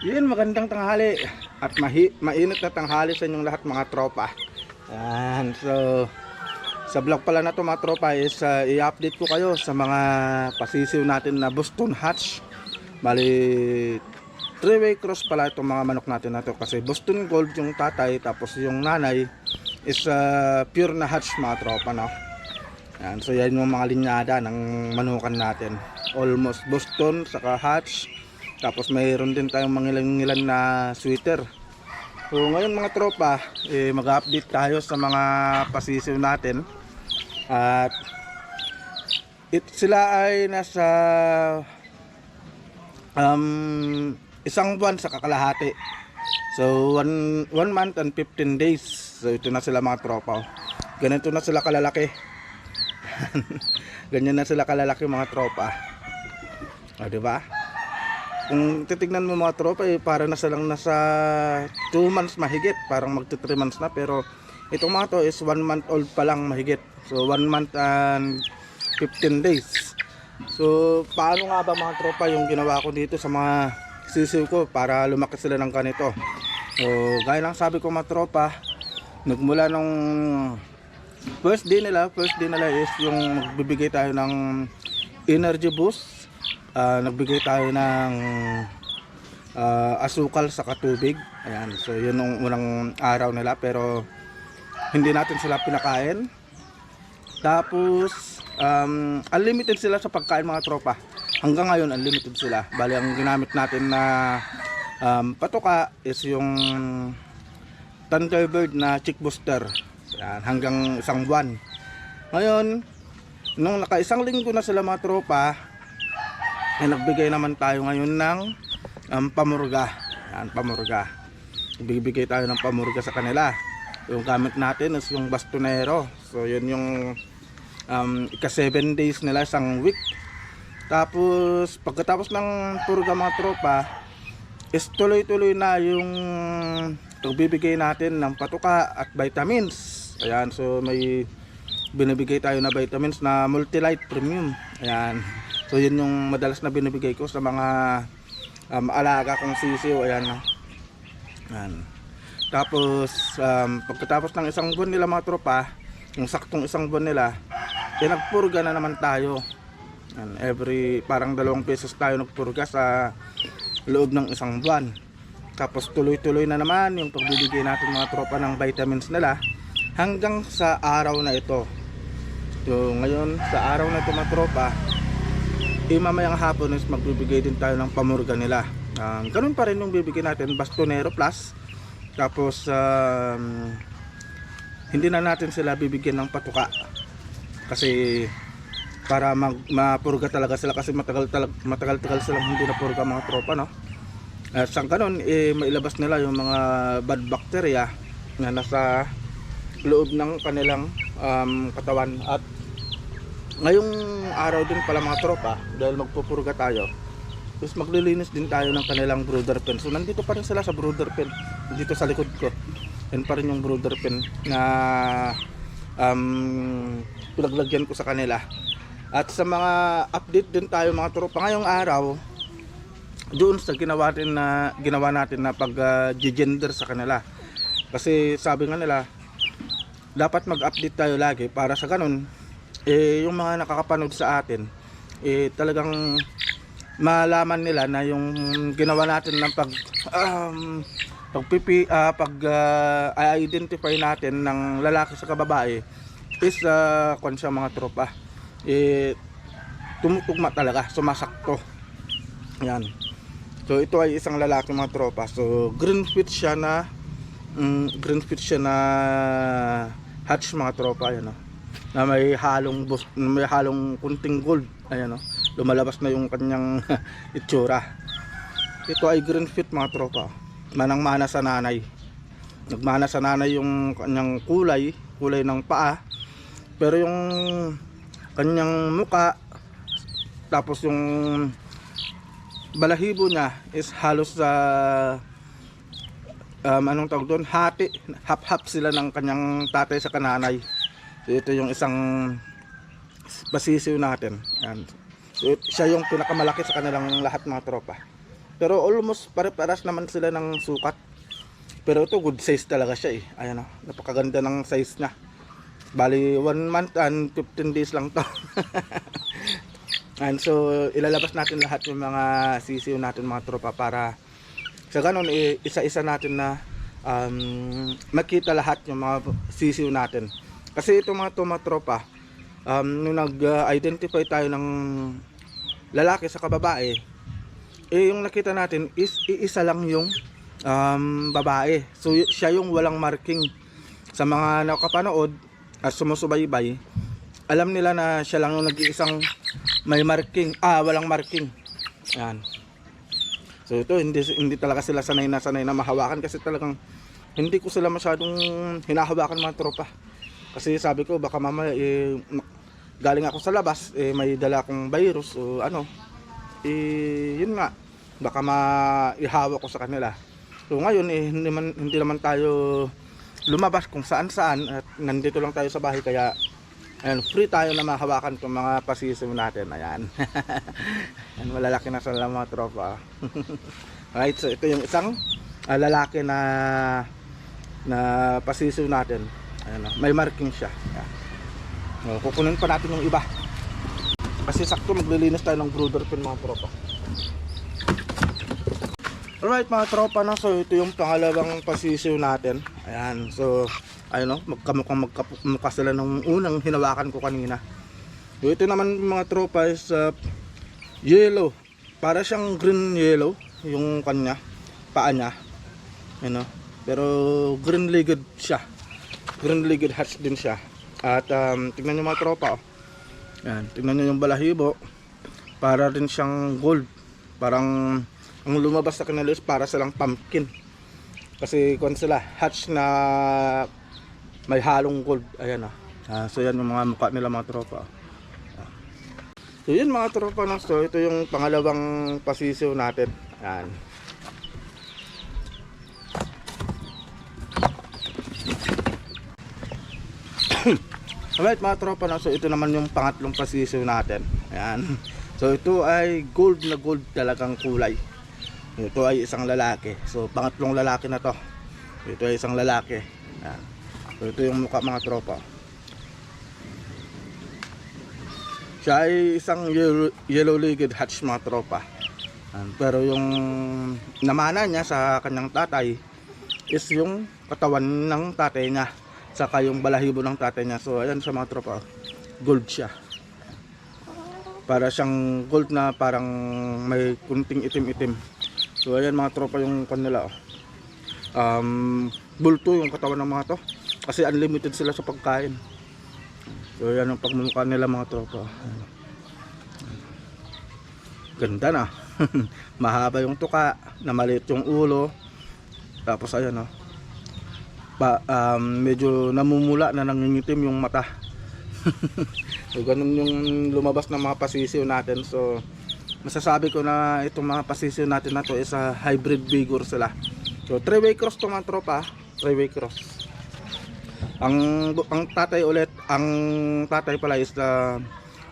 Yun, magandang tanghali at mainit na tanghali sa inyong lahat mga tropa. Yan, so sa vlog pala na to mga tropa is i-update ko kayo sa mga pasisiw natin na Boston Hatch. Bali 3-way cross pala itong mga manok natin na to, kasi Boston Gold yung tatay, tapos yung nanay is pure na hatch mga tropa, no? Yan, so yan yung mga linyada ng manukan natin, almost Boston saka hatch. Tapos mayroon din tayong mangilan-ngilan na sweater. So ngayon mga tropa, mag-update tayo sa mga pasisiw natin. At sila ay nasa isang buwan sa kakalahati. So 1 month and 15 days. So ito na sila mga tropa. Ganito na sila kalalaki. Ganyan na sila kalalaki mga tropa. O, diba? Kung titignan mo mga tropa, para na silang nasa 2 months mahigit, parang magto 3 months na, pero itong mga to is 1 month old pa lang mahigit. So 1 month and 15 days. So paano nga ba mga tropa yung ginawa ko dito sa mga sisiw ko para lumaki sila ng ganito? So gaya lang sabi ko mga tropa, nagmula nung first day nila is yung magbibigay tayo ng energy boost. Nagbigay tayo ng asukal sa katubig. Ayan, so yun yung unang araw nila, pero hindi natin sila pinakain. Tapos unlimited sila sa pagkain mga tropa. Hanggang ngayon unlimited sila. Bali ang ginamit natin na patuka is yung Thunderbird na chick booster. Ayan, hanggang 1 buwan. Ngayon nung naka 1 linggo na sila mga tropa, nagbigay naman tayo ngayon ng pamurga. Yan, pamurga. Ibibigay tayo ng pamurga sa kanila. Yung gamit natin is yung bastonero. So yun yung ika 7 days nila, 1 week. Tapos pagkatapos ng purga mga tropa, is tuloy-tuloy na yung pagbibigay natin ng patuka at vitamins. Ayan, so may binibigay tayo na vitamins na Multilite Premium. Ayan. So yun yung madalas na binibigay ko sa mga alaga kong sisiw. Ayan. Ayan. Tapos pagkatapos ng 1 buwan nila mga tropa, yung saktong 1 buwan nila, nagpurga na naman tayo. Ayan. Parang 2 pesos tayo nagpurga sa loob ng 1 buwan. Tapos tuloy-tuloy na naman yung pagbibigay natin mga tropa ng vitamins nila hanggang sa araw na ito. So ngayon sa araw na ito mga tropa, mamayang hapon is magbibigay din tayo ng pamurga nila. Ganun pa rin yung bibigyan natin, bastonero plus. Tapos hindi na natin sila bibigyan ng patuka, kasi para mapurga talaga sila, kasi matagal silang hindi napurga mga tropa, no? At sa ganun mailabas nila yung mga bad bacteria na nasa loob ng kanilang katawan. At ngayong araw din pala mga tropa, dahil magpupurga tayo, is maglilinis din tayo ng kanilang brooder pen. So nandito pa rin sila sa brooder pen, dito sa likod ko. Yan pa rin yung brooder pen na pinaglagyan ko sa kanila. At sa mga update din tayo mga tropa ngayong araw, doon sa ginawa natin na pag-gender sa kanila. Kasi sabi nga nila, dapat mag-update tayo lagi para sa ganun yung mga nakakapanood sa atin talagang malaman nila na yung ginawa natin ng identify natin ng lalaki sa babae is konsya mga tropa, tumutugma talaga, sumasakto. Yan. So ito ay isang lalaki mga tropa. So green fit siya na hatch mga tropa. Yan, no? Na may halong kunting gold. Ayan, no? Lumalabas na yung kanyang itsura. Ito ay green fit mga tropa. Manang-mana sa nanay. Nagmana sa nanay yung kanyang kulay ng paa. Pero yung kanyang muka, tapos yung balahibo niya is halos sa anong tawag doon, hap-hap sila ng kanyang tatay sa kananay. So ito yung isang pasisiw natin. Yan. So siya yung pinakamalaki sa kanilang lahat mga tropa. Pero almost pare-paras naman sila ng sukat. Pero ito good size talaga siya eh. Ayan o, napakaganda ng size niya. Bali 1 month and 15 days lang to. And so ilalabas natin lahat yung mga sisiw natin mga tropa, para sa ganun isa-isa natin na makita lahat yung mga sisiw natin. Kasi ito mga tropa, nung nag-identify tayo ng lalaki sa kababae, yung nakita natin is iisa lang yung babae. So siya yung walang marking. Sa mga nakapanood at sumusubaybay, alam nila na siya lang yung nag-iisang may marking, walang marking. Yan. So ito hindi talaga sila sanay na mahawakan, kasi talagang hindi ko sila masyadong hinahawakan mga tropa. Kasi sabi ko baka mamaya galing ako sa labas, may dala akong virus o ano. Yun nga, baka maihawak ko sa kanila. So ngayon hindi naman tayo lumabas kung saan at nandito lang tayo sa bahay, kaya ayan, free tayo na mahawakan itong mga pasisiw natin. Ayan. Ayan, malalaki na sila mga tropa. Alright, so ito yung isang lalaki na pasisiw natin. Ayan, may marking siya. Ayan. So, kukunin pa natin yung iba, kasi sakto maglilinis tayo ng brooder pin mga tropa. Alright mga tropa, no? So ito yung pangalawang pasisiw natin. Ayan, so ayun, no? Magkamukha sila nung unang hinawakan ko kanina. So ito naman mga tropa is yellow. Para siyang green yellow yung kanya, paa niya. Ayan, no? Pero green legged siya. Green legged hatch din siya. At tingnan nyo mga tropa, oh. Ayan, tingnan nyo yung balahibo. Para rin siyang gold. Parang ang lumabas sa kanila is para silang pumpkin. Kasi kung sila hatch na may halong gold. Ayan, so yan yung mga mukha nila mga tropa. So yun mga tropa, no? So ito yung pangalawang pasisiw natin. Ayan. Alright mga tropa, no? So ito naman yung pangatlong pasisiw natin. Ayan. So ito ay gold na gold talagang kulay. Ito ay isang lalaki. So pangatlong lalaki na to. Ito ay isang lalaki. Ayan. So ito yung mukha mga tropa. Siya ay isang yellow-legged hatch mga tropa. Ayan. Pero yung namana niya sa kanyang tatay is yung katawan ng tatay niya, saka yung balahibo ng tatay niya. So ayan sa mga tropa, gold siya. Para siyang gold na parang may kunting itim-itim. So ayan mga tropa yung kanila. Bulto yung katawan ng mga to, kasi unlimited sila sa pagkain. So ayan ang pagmumukha nila mga tropa. Ganda na. Mahaba yung tuka, na maliit yung ulo. Tapos ayan, medyo namumula na, nangingitim yung mata. So ganun yung lumabas ng mga pasisiw natin. So masasabi ko na itong mga pasisiw natin na to is hybrid vigor sila. So 3-way cross to mga tropa, 3-way cross. Ang tatay ulit, ang tatay pala is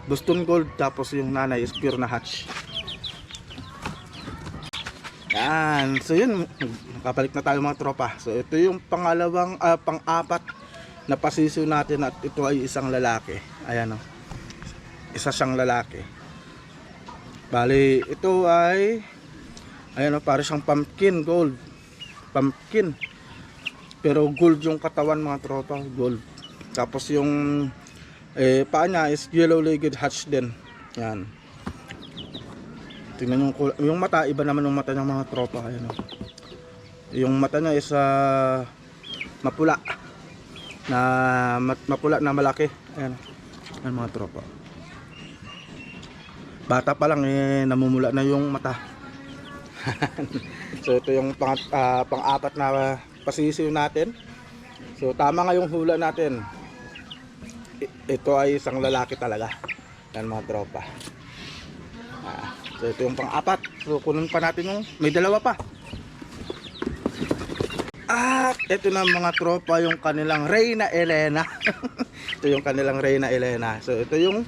Boston Gold, tapos yung nanay is pure na hatch. Yan, so yun, nakabalik na tayo mga tropa. So ito yung pangalawang, pang-apat na pasisiw natin, at ito ay isang lalaki. Ayan, isa siyang lalaki. Bali, ito ay ayan, para siyang pumpkin gold. Pumpkin. Pero gold yung katawan mga tropa, gold. Tapos yung paa niya is yellow-legged hatch din. Yan. Tingnan yung mata, iba naman yung mata ng mga tropa. Ayan, yung mata niya is mapula na malaki. Ayan, ayan mga tropa. Bata pa lang namumula na yung mata. So ito yung pang-apat na pasisiw natin. So tama nga yung hula natin. Ito ay isang lalaki talaga. Yan mga tropa. So ito yung pang-apat. So kunin pa natin yung may dalawa pa. At ito na mga tropa, yung kanilang Reyna Elena. Ito yung kanilang Reyna Elena. So ito yung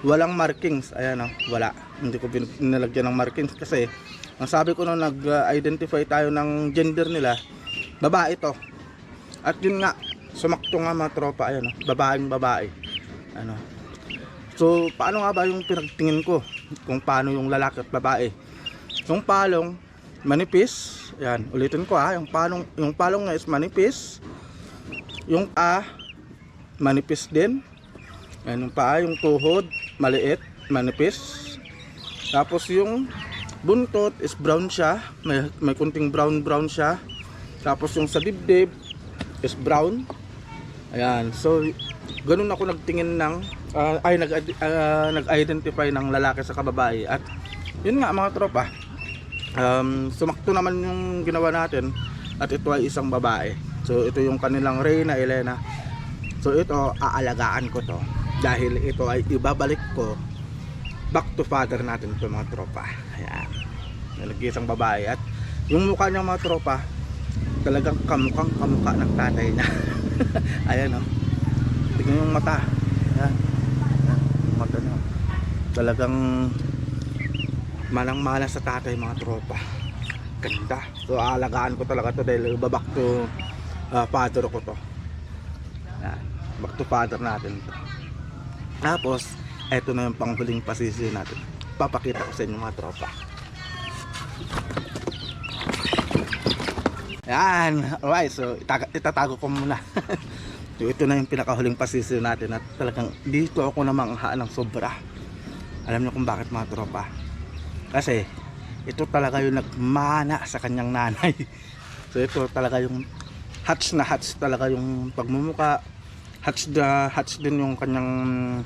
walang markings. Ayan, wala. Hindi ko nilagyan ng markings kasi ang sabi ko nung nag-identify tayo ng gender nila, babae to. At yun nga, sumakto nga mga tropa, ayan, babaeng babae. Ano. So, paano nga ba yung pinagtingin ko kung paano yung lalaki at babae? Yung palong manipis, ayan, ulitin ko yung palong nga is manipis. Yung manipis din. Ayan, yung paa, yung tuhod, maliit, manipis. Tapos yung buntot is brown siya, may kunting brown siya. Tapos yung sa dibdib is brown. Ayan, so ganun ako nagtingin ng nag-identify ng lalaki sa kababae. At yun nga mga tropa, sumakto naman yung ginawa natin. At ito ay isang babae. So ito yung kanilang Reyna Elena. So ito, aalagaan ko to dahil ito ay ibabalik ko back to father natin ito mga tropa. Ayan, nag-isang babae. At yung mukha niya mga tropa, talagang kamukha ng tatay niya. Ayan, tignan yung mata. Ayan, yung mata niya talagang manang-mana sa tatay mga tropa. Ganda. So aalagaan ko talaga to dahil back to father ko to. Ayan, back to father natin to. Tapos eto na yung panghuling pasisi natin, papakita ko sa inyo mga tropa. Ayan, alright, so itatago ko muna. So ito na yung pinakahuling pasisi natin. At talagang dito ako namangha ng sobra. Alam niyo kung bakit mga tropa? Kasi ito talaga yung nagmana sa kanyang nanay. So ito talaga yung hatch na hatch talaga yung pagmumuka. Hatch din yung kanyang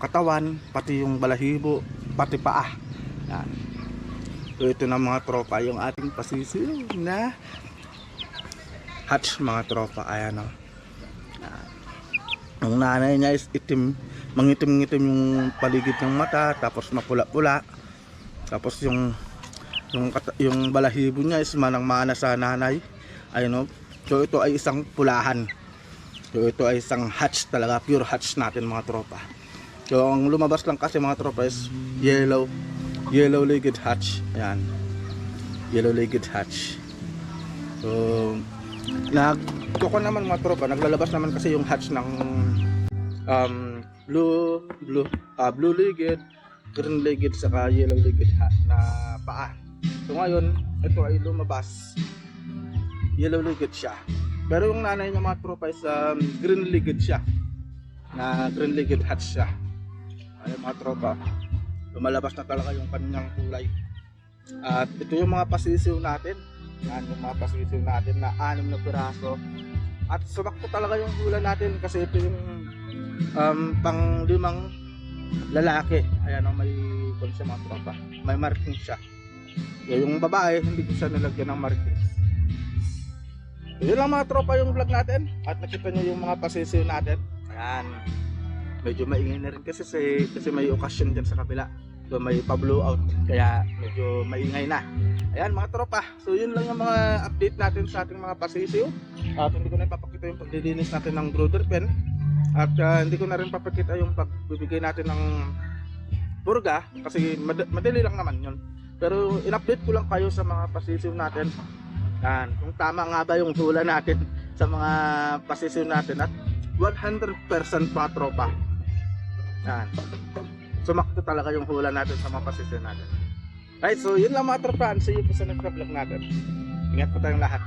katawan, pati yung balahibo, pati paa. Yan. So ito na mga tropa yung ating pasisiw na hatch mga tropa. Ayan, ang nanay niya is itim, mangitim-ngitim yung paligid ng mata, tapos mapula-pula. Tapos yung balahibo niya is manang-mana sa nanay. Ayun, so ito ay isang pulahan. So ito ay isang hatch talaga, pure hatch natin mga tropa. So ang lumabas lang kasi mga tropa is yellow-legged hatch. Ayan, yellow-legged hatch. So nagkoko naman mga tropa, naglalabas naman kasi yung hatch ng blue-legged, green-legged, saka yellow-legged na paa. So ngayon, ito ay lumabas, yellow-legged siya. Pero yung nanay niya mga tropa is green-legged siya, na green-legged hatch siya. Ayun mga tropa, lumalabas na talaga yung kanyang kulay. At ito yung mga pasisiw natin. Yan yung mga pasisiw natin na 6 na piraso. At sumakto talaga yung hula natin kasi ito yung pang 5 lalaki. Ayan, may siya mga tropa, may marking siya. Yung babae hindi ko siya nilagyan ng markings. So, yun lang mga tropa yung vlog natin. At nakita nyo yung mga pasisiw natin. Ayan, medyo maingay na rin kasi may okasyon dyan sa kabila. So may pa-blowout, kaya medyo maingay na. Ayan mga tropa, so yun lang yung mga update natin sa ating mga pasisiw. At hindi ko na ipapakita yung paglilinis natin ng brooder pen. At hindi ko na rin papakita yung pagbibigay natin ng purga kasi madali lang naman yun. Pero in-update ko lang kayo sa mga pasisiw natin. Yan, kung tama nga ba yung hula natin sa mga pasisiw natin. At 100% mga tropa, yan, sumakto talaga yung hula natin sa mga pasisiw natin. Right, so yun lang mga tropa. See you po sa next vlog natin. Ingat po tayong lahat.